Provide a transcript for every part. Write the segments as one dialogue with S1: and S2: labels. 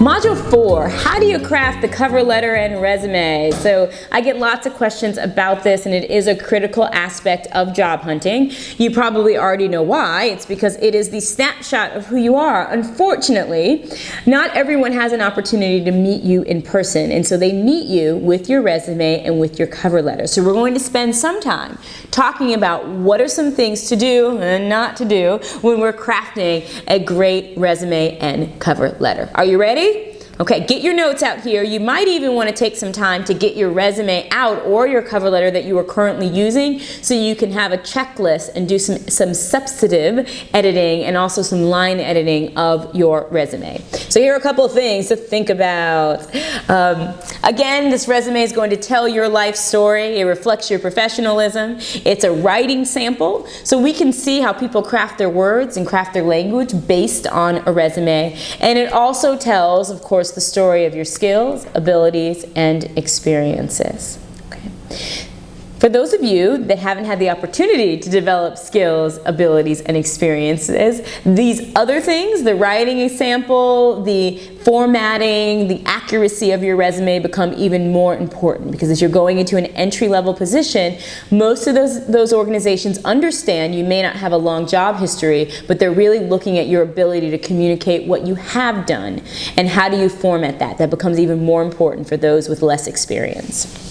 S1: Module 4, how do you craft the cover letter and resume? So I get lots of questions about this, and it is a critical aspect of job hunting. You probably already know why. It's because it is the snapshot of who you are. Unfortunately, not everyone has an opportunity to meet you in person, and so they meet you with your resume and with your cover letter. So we're going to spend some time talking about what are some things to do and not to do when we're crafting a great resume and cover letter. Are you ready? Okay, get your notes out here. You might even want to take some time to get your resume out or your cover letter that you are currently using so you can have a checklist and do some substantive editing and also some line editing of your resume. So here are a couple of things to think about. Again, this resume is going to tell your life story. It reflects your professionalism. It's a writing sample, so we can see how people craft their words and craft their language based on a resume. And it also tells, of course, the story of your skills, abilities, and experiences. Okay. For those of you that haven't had the opportunity to develop skills, abilities, and experiences, these other things, the writing sample, the formatting, the accuracy of your resume become even more important, because as you're going into an entry-level position, most of those organizations understand you may not have a long job history, but they're really looking at your ability to communicate what you have done and how do you format that. That becomes even more important for those with less experience.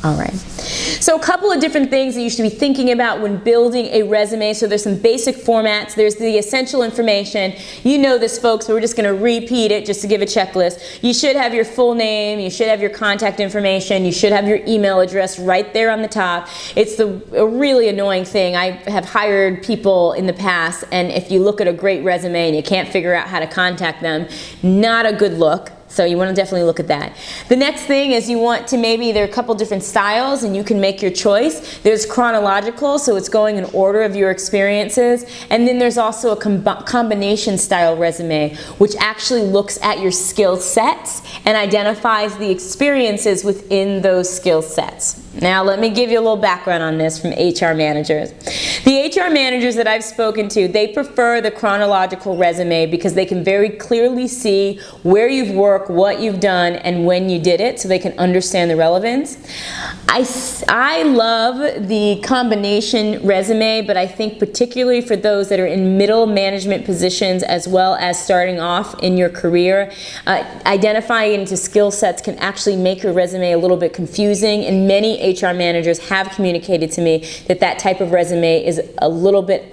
S1: All right, so a couple of different things that you should be thinking about when building a resume. So there's some basic formats. There's the essential information. You know this, folks, but we're just going to repeat it just to give a checklist. You should have your full name. You should have your contact information. You should have your email address right there on the top. It's a really annoying thing. I have hired people in the past, and if you look at a great resume and you can't figure out how to contact them, not a good look. So you want to definitely look at that. The next thing is you want to there are a couple different styles and you can make your choice. There's chronological, so it's going in order of your experiences. And then there's also a combination style resume, which actually looks at your skill sets and identifies the experiences within those skill sets. Now let me give you a little background on this from HR managers. The HR managers that I've spoken to, they prefer the chronological resume because they can very clearly see where you've worked, what you've done, and when you did it, so they can understand the relevance. I love the combination resume, but I think particularly for those that are in middle management positions as well as starting off in your career, identifying into skill sets can actually make your resume a little bit confusing, and many HR managers have communicated to me that that type of resume is a little bit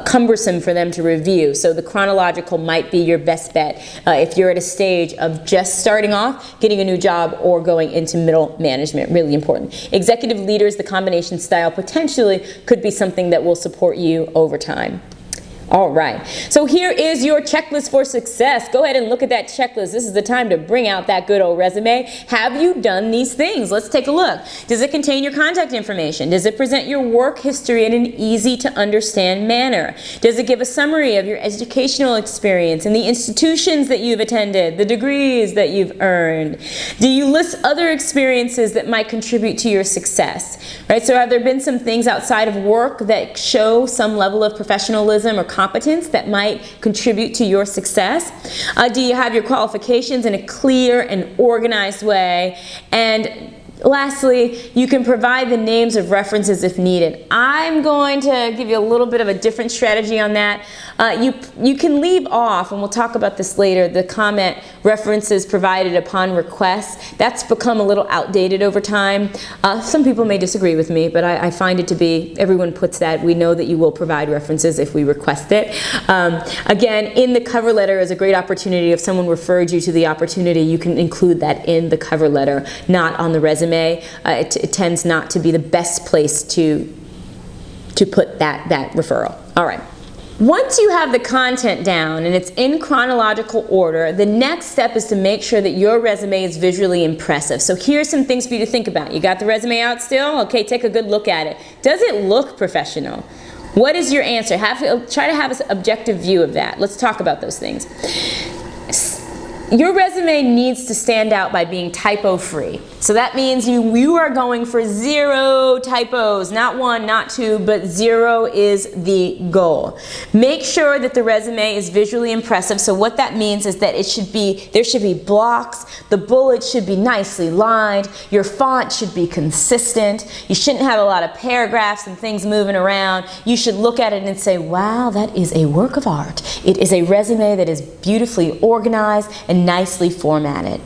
S1: cumbersome for them to review. So the chronological might be your best bet if you're at a stage of just starting off, getting a new job, or going into middle management. Really important. Executive leaders, the combination style potentially could be something that will support you over time. All right, so here is your checklist for success. Go ahead and look at that checklist. This is the time to bring out that good old resume. Have you done these things? Let's take a look. Does it contain your contact information? Does it present your work history in an easy to understand manner? Does it give a summary of your educational experience and the institutions that you've attended, the degrees that you've earned? Do you list other experiences that might contribute to your success? Right, so have there been some things outside of work that show some level of professionalism or competence that might contribute to your success? Do you have your qualifications in a clear and organized way? And lastly, you can provide the names of references if needed. I'm going to give you a little bit of a different strategy on that. You can leave off, and we'll talk about this later, the comment references provided upon request. That's become a little outdated over time. Some people may disagree with me, but I find it to be, everyone puts that. We know that you will provide references if we request it. Again, in the cover letter is a great opportunity. If someone referred you to the opportunity, you can include that in the cover letter, not on the resume. It tends not to be the best place to put that referral. All right. Once you have the content down and it's in chronological order, the next step is to make sure that your resume is visually impressive. So here's some things for you to think about. You got the resume out still? Okay, take a good look at it. Does it look professional? What is your answer? Try to have an objective view of that. Let's talk about those things. Your resume needs to stand out by being typo-free. So that means you are going for 0 typos, not 1, not 2, but 0 is the goal. Make sure that the resume is visually impressive. So what that means is that there should be blocks, the bullets should be nicely lined, your font should be consistent, you shouldn't have a lot of paragraphs and things moving around. You should look at it and say, wow, that is a work of art. It is a resume that is beautifully organized and nicely formatted.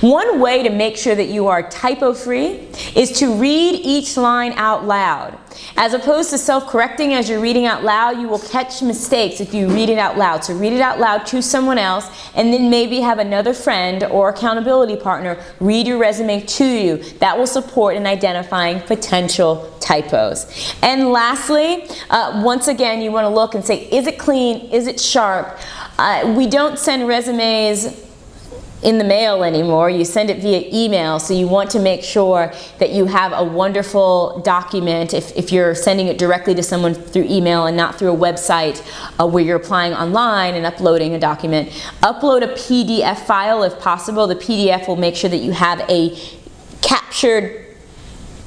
S1: One way to make sure that you are typo-free is to read each line out loud. As opposed to self-correcting as you're reading out loud, you will catch mistakes if you read it out loud. So read it out loud to someone else, and then maybe have another friend or accountability partner read your resume to you. That will support in identifying potential typos. And lastly, once again, you want to look and say, is it clean? Is it sharp? We don't send resumes in the mail anymore. You send it via email, so you want to make sure that you have a wonderful document. If you're sending it directly to someone through email and not through a website where you're applying online and uploading a document, upload a PDF file if possible. The PDF will make sure that you have a captured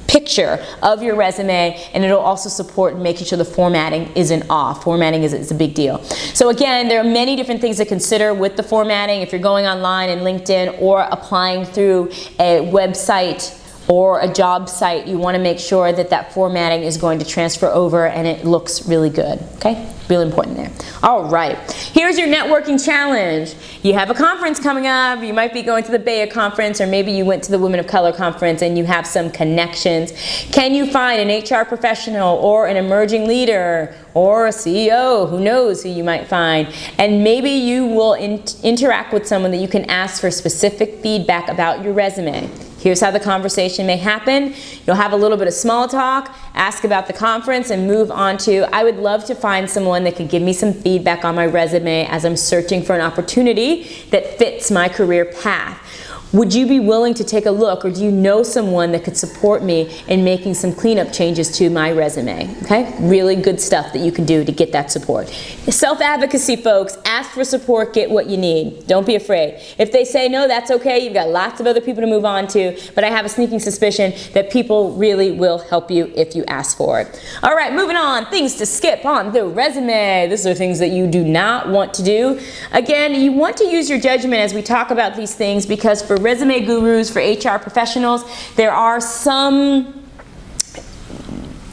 S1: picture of your resume, and it'll also support making sure the formatting isn't off. Formatting is a big deal. So again, there are many different things to consider with the formatting. If you're going online in LinkedIn or applying through a website or a job site, you want to make sure that that formatting is going to transfer over and it looks really good. Okay? Really important there. All right. Here's your networking challenge. You have a conference coming up. You might be going to the BEA conference, or maybe you went to the Women of Color conference and you have some connections. Can you find an HR professional or an emerging leader or a CEO? Who knows who you might find? And maybe you will interact with someone that you can ask for specific feedback about your resume. Here's how the conversation may happen. You'll have a little bit of small talk, ask about the conference, and move on to, I would love to find someone that could give me some feedback on my resume as I'm searching for an opportunity that fits my career path. Would you be willing to take a look, or do you know someone that could support me in making some cleanup changes to my resume? Okay? Really good stuff that you can do to get that support. Self-advocacy, folks. Ask for support, get what you need. Don't be afraid. If they say no, that's okay. You've got lots of other people to move on to, but I have a sneaking suspicion that people really will help you if you ask for it. All right, moving on. Things to skip on the resume. These are things that you do not want to do. Again, you want to use your judgment as we talk about these things, because for resume gurus, for HR professionals, there are some,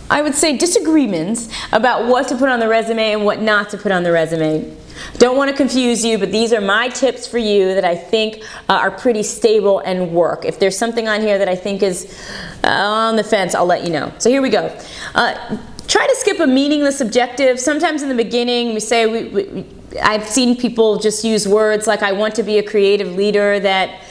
S1: I would say, disagreements about what to put on the resume and what not to put on the resume. Don't want to confuse you, but these are my tips for you that I think are pretty stable and work. If there's something on here that I think is on the fence, I'll let you know. So here we go. Try to skip a meaningless objective. Sometimes in the beginning we say, I've seen people just use words like, I want to be a creative leader that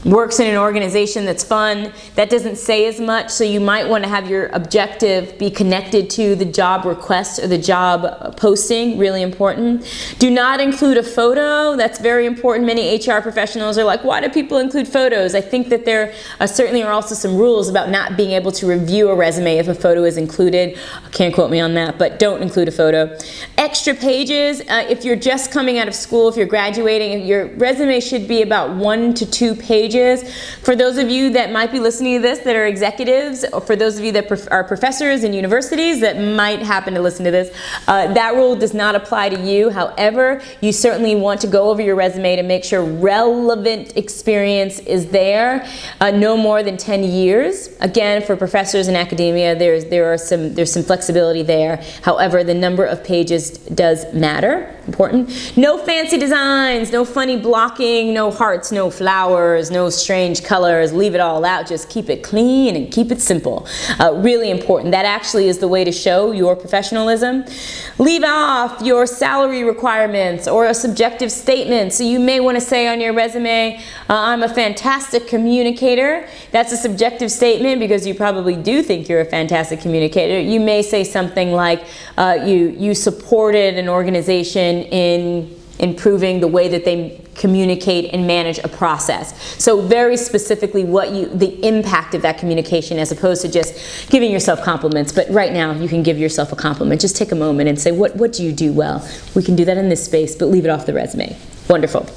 S1: works in an organization that's fun. That doesn't say as much, so you might want to have your objective be connected to the job request or the job posting. Really important. Do not include a photo. That's very important. Many HR professionals are like, why do people include photos? I think that there certainly are also some rules about not being able to review a resume if a photo is included. Can't quote me on that, but don't include a photo. Extra pages. If you're just coming out of school, if you're graduating, your resume should be about 1 to 2 pages. For those of you that might be listening to this that are executives, or for those of you that are professors in universities that might happen to listen to this, that rule does not apply to you. However, you certainly want to go over your resume to make sure relevant experience is there. No more than 10 years. Again, for professors in academia, there's some flexibility there. However, the number of pages does matter. Important. No fancy designs, no funny blocking, no hearts, no flowers, no strange colors. Leave it all out. Just keep it clean and keep it simple. Really important. That actually is the way to show your professionalism. Leave off your salary requirements or a subjective statement. So you may want to say on your resume, I'm a fantastic communicator. That's a subjective statement because you probably do think you're a fantastic communicator. You may say something like you supported an organization in improving the way that they communicate and manage a process. So very specifically the impact of that communication, as opposed to just giving yourself compliments. But right now you can give yourself a compliment. Just take a moment and say, what do you do well? We can do that in this space, but leave it off the resume. Wonderful.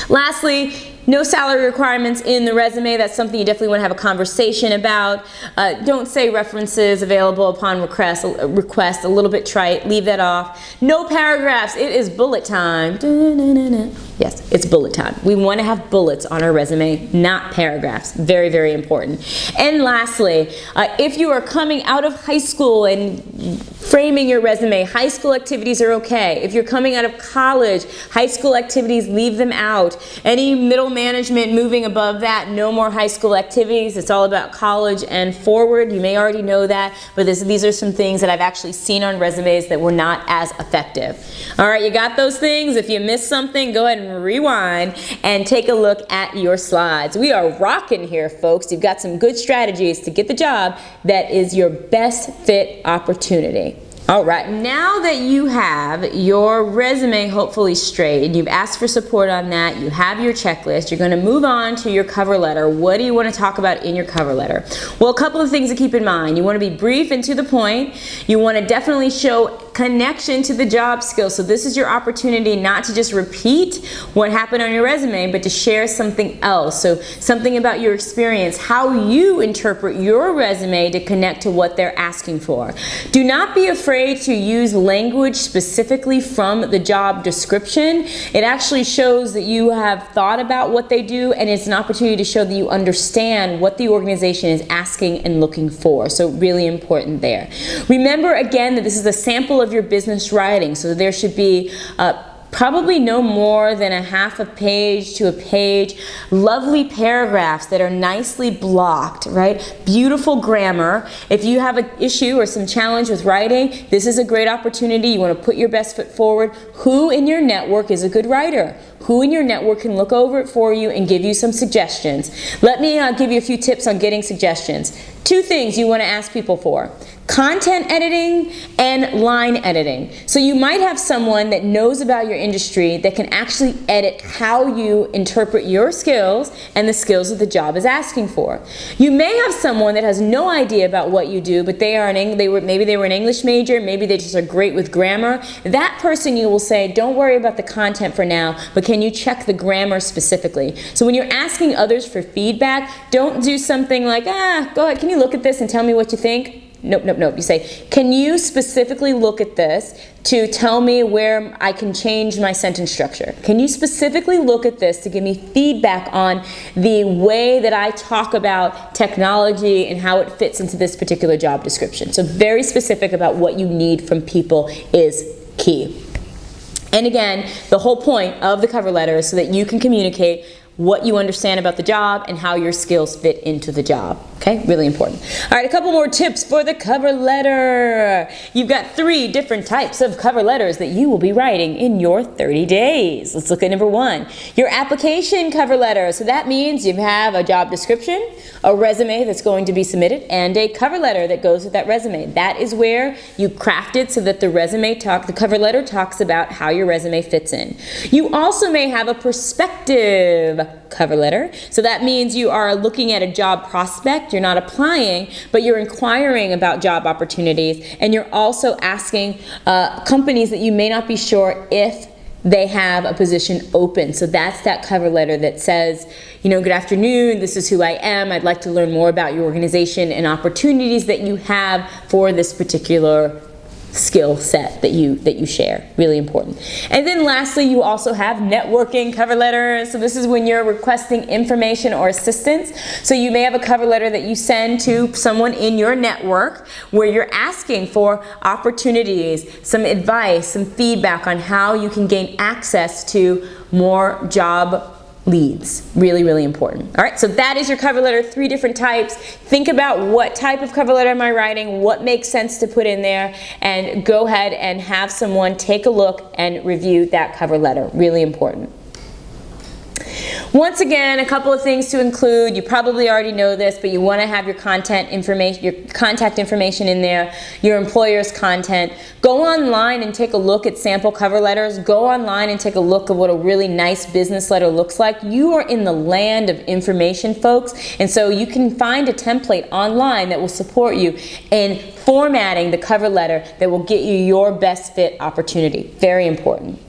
S1: Lastly, no salary requirements in the resume. That's something you definitely want to have a conversation about. Don't say references available upon request, a little bit trite, leave that off. No paragraphs, it is bullet time. Yes, it's bullet time. We want to have bullets on our resume, not paragraphs. Very, very important. And lastly, if you are coming out of high school and framing your resume, high school activities are okay. If you're coming out of college, high school activities, leave them out. Any middle management moving above that, no more high school activities. It's all about college and forward. You may already know that, but these are some things that I've actually seen on resumes that were not as effective. All right, you got those things? If you missed something, go ahead and rewind and take a look at your slides. We are rocking here, folks. You've got some good strategies to get the job that is your best fit opportunity. All right, now that you have your resume hopefully straight, and you've asked for support on that, you have your checklist, you're going to move on to your cover letter. What do you want to talk about in your cover letter? Well, a couple of things to keep in mind. You want to be brief and to the point. You want to definitely show connection to the job skills. So this is your opportunity not to just repeat what happened on your resume, but to share something else. So something about your experience, how you interpret your resume to connect to what they're asking for. Do not be afraid to use language specifically from the job description. It actually shows that you have thought about what they do, and it's an opportunity to show that you understand what the organization is asking and looking for. So really important there. Remember again that this is a sample of your business writing, so there should be probably no more than a half a page to a page. Lovely paragraphs that are nicely blocked, right? Beautiful grammar. If you have an issue or some challenge with writing, this is a great opportunity. You want to put your best foot forward. Who in your network is a good writer? Who in your network can look over it for you and give you some suggestions? Let me give you a few tips on getting suggestions. 2 things you want to ask people for: content editing and line editing. So you might have someone that knows about your industry that can actually edit how you interpret your skills and the skills that the job is asking for. You may have someone that has no idea about what you do, but maybe they were an English major, maybe they just are great with grammar. That person, you will say, don't worry about the content for now, but can you check the grammar specifically? So when you're asking others for feedback, don't do something like, go ahead, can you look at this and tell me what you think? Nope, nope, nope. You say, can you specifically look at this to tell me where I can change my sentence structure? Can you specifically look at this to give me feedback on the way that I talk about technology and how it fits into this particular job description? So very specific about what you need from people is key. And again, the whole point of the cover letter is so that you can communicate what you understand about the job and how your skills fit into the job. Okay, really important. All right, a couple more tips for the cover letter. You've got 3 different types of cover letters that you will be writing in your 30 days. Let's look at number 1, your application cover letter. So that means you have a job description, a resume that's going to be submitted, and a cover letter that goes with that resume. That is where you craft it so that the cover letter talks about how your resume fits in. You also may have a perspective cover letter. So that means you are looking at a job prospect. You're not applying, but you're inquiring about job opportunities, and you're also asking companies that you may not be sure if they have a position open. So that's that cover letter that says, good afternoon, this is who I am. I'd like to learn more about your organization and opportunities that you have for this particular skill set that you share. Really important. And then lastly, you also have networking cover letters. So this is when you're requesting information or assistance. So you may have a cover letter that you send to someone in your network where you're asking for opportunities, some advice, some feedback on how you can gain access to more job leads. Really, really important. All right, so that is your cover letter, 3 different types. Think about what type of cover letter am I writing, what makes sense to put in there, and go ahead and have someone take a look and review that cover letter. Really important. Once again, a couple of things to include. You probably already know this, but you want to have your contact information in there, your employer's content. Go online and take a look at sample cover letters. Go online and take a look at what a really nice business letter looks like. You are in the land of information, folks, and so you can find a template online that will support you in formatting the cover letter that will get you your best fit opportunity. Very important.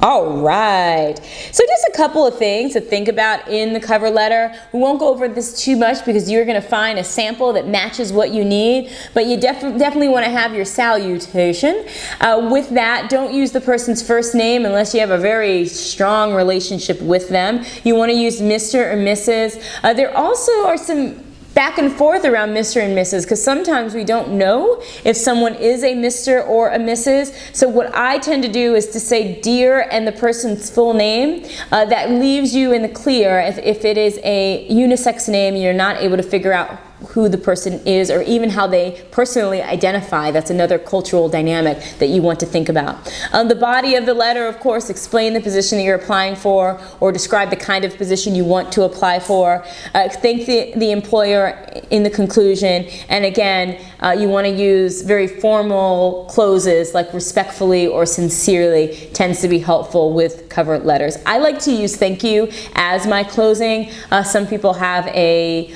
S1: All right, so just a couple of things to think about in the cover letter. We won't go over this too much because you're going to find a sample that matches what you need, but you definitely want to have your salutation. With that, don't use the person's first name unless you have a very strong relationship with them. You want to use Mr. or Mrs. There also are some back and forth around Mr. and Mrs. because sometimes we don't know if someone is a Mr. or a Mrs. So what I tend to do is to say dear and the person's full name. That leaves you in the clear if it is a unisex name and you're not able to figure out who the person is or even how they personally identify. That's another cultural dynamic that you want to think about. The body of the letter, of course, explain the position that you're applying for or describe the kind of position you want to apply for. Thank the employer in the conclusion, and again, you want to use very formal closes like respectfully or sincerely. Tends to be helpful with cover letters. I like to use thank you as my closing. Some people have a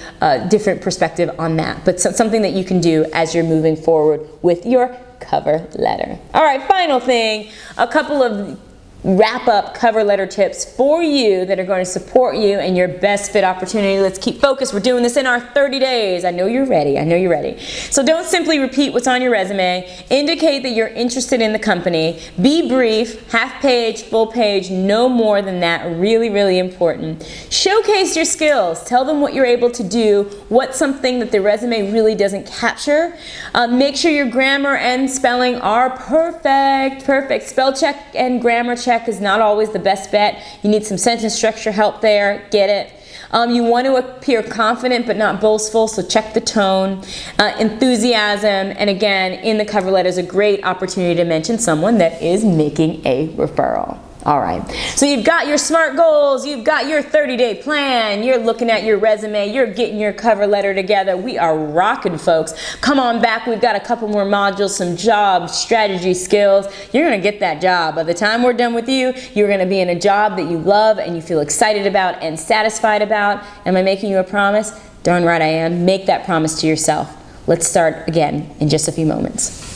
S1: different perspective on that, but something that you can do as you're moving forward with your cover letter. All right, final thing, a couple of wrap up cover letter tips for you that are going to support you and your best fit opportunity. Let's keep focused. We're doing this in our 30 days. I know you're ready. I know you're ready. So don't simply repeat what's on your resume. Indicate that you're interested in the company. Be brief, half page, full page, no more than that. Really, really important. Showcase your skills. Tell them what you're able to do, what's something that the resume really doesn't capture. Make sure your grammar and spelling are perfect. Perfect. Spell check and grammar check is not always the best bet. You need some sentence structure help there. Get it? You want to appear confident but not boastful, so check the tone. Enthusiasm, and again, in the cover letter is a great opportunity to mention someone that is making a referral. All right, so you've got your SMART goals, you've got your 30-day plan, you're looking at your resume, you're getting your cover letter together. We are rocking, folks. Come on back, we've got a couple more modules, some job strategy skills. You're gonna get that job. By the time we're done with you, you're gonna be in a job that you love and you feel excited about and satisfied about. Am I making you a promise? Darn right I am. Make that promise to yourself. Let's start again in just a few moments.